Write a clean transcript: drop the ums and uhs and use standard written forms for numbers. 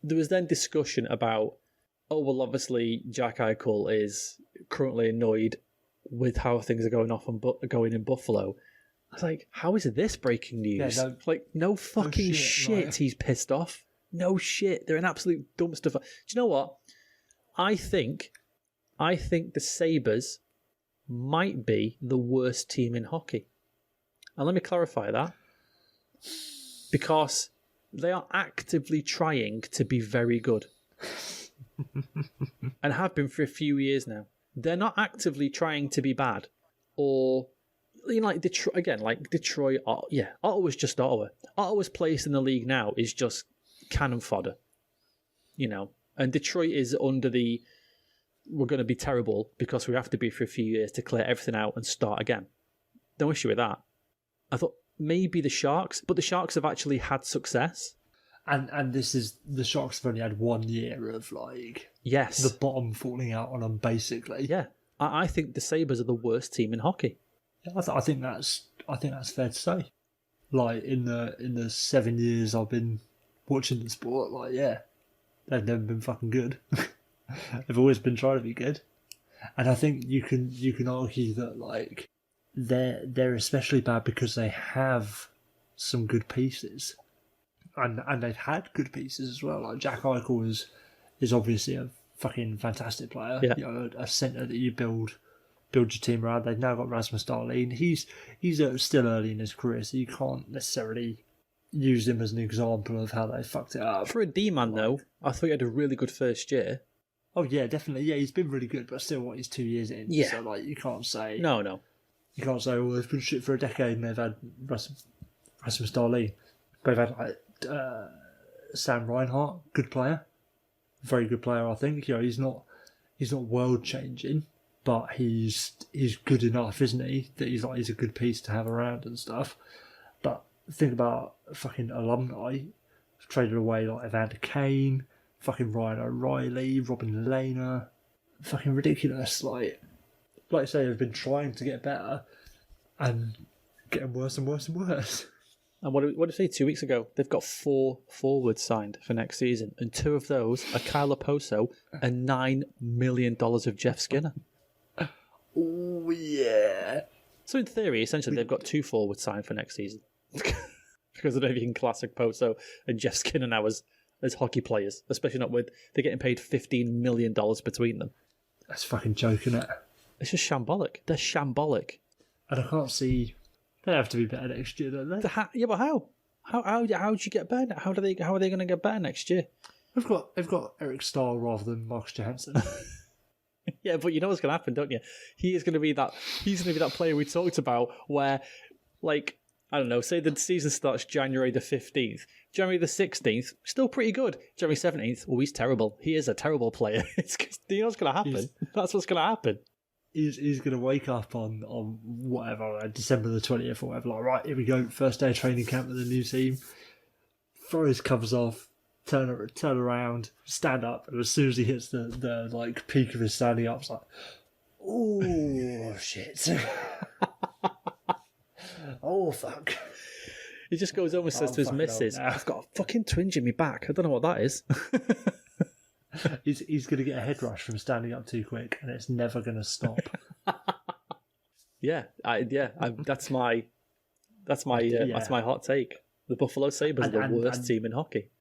there was then discussion about, oh, well, obviously Jack Eichel is currently annoyed with how things are going in Buffalo. I was like, how is this breaking news? Yeah, no fucking shit like... he's pissed off. No shit. They're an absolute dumpster. Do you know what? I think the Sabres might be the worst team in hockey. And let me clarify that. Because they are actively trying to be very good. And have been for a few years now. They're not actively trying to be bad. Or, like Detroit, again, like Detroit, Ottawa's just Ottawa. Ottawa's place in the league now is just cannon fodder. And Detroit is under the, we're going to be terrible because we have to be for a few years to clear everything out and start again. No issue with that. I thought maybe the Sharks, but the Sharks have actually had success. And this is, the Sharks have only had 1 year of yes, the bottom falling out on them, basically. Yeah, I think the Sabres are the worst team in hockey. Yeah, I think that's fair to say. In the 7 years I've been watching the sport, they've never been fucking good. They've always been trying to be good, and I think you can argue that they're especially bad because they have some good pieces. And they've had good pieces as well. Jack Eichel is obviously a fucking fantastic player. Yeah. A centre that you build your team around. They've now got Rasmus Dahlin. He's still early in his career, so you can't necessarily use him as an example of how they fucked it up. For a D-man, though, I thought he had a really good first year. Oh, yeah, definitely. Yeah, he's been really good, but still, he's 2 years in. Yeah. So, you can't say... No. You can't say, well, they've been shit for a decade and they've had Rasmus Dahlin. They've had... Sam Reinhart, good player, very good player. I think he's not world changing, but he's good enough, isn't he? That he's a good piece to have around and stuff. But think about fucking alumni traded away Evander Kane, fucking Ryan O'Reilly, Robin Lehner, fucking ridiculous. Like I say, they've been trying to get better and getting worse and worse and worse. And what did we say 2 weeks ago? They've got 4 forwards signed for next season, and 2 of those are Kyle Oposo and $9 million of Jeff Skinner. Oh, yeah. So in theory, essentially, they've got 2 forwards signed for next season. Because I don't know if you can class Oposo and Jeff Skinner now as hockey players, especially not with... They're getting paid $15 million between them. That's fucking joking, isn't it? It's just shambolic. They're shambolic. And I can't see... They have to be better next year, don't they? Yeah, but how? How do you get better? How are they going to get better next year? They've got Eric Stahl rather than Marcus Johansson. Yeah, but you know what's going to happen, don't you? He's going to be that player we talked about where, I don't know, say the season starts January the 15th. January the 16th, still pretty good. January 17th, he's terrible. He is a terrible player. You know what's going to happen? That's what's going to happen. He's going to wake up on whatever, December the 20th or whatever, right, here we go, first day of training camp with the new team, throw his covers off, turn around, stand up, and as soon as he hits the peak of his standing up, it's like, oh, shit. Oh, fuck. He just goes home and says to his missus, I've got a fucking twinge in my back. I don't know what that is. He's going to get a head rush from standing up too quick, and it's never going to stop. That's my hot take. The Buffalo Sabres are the worst team in hockey.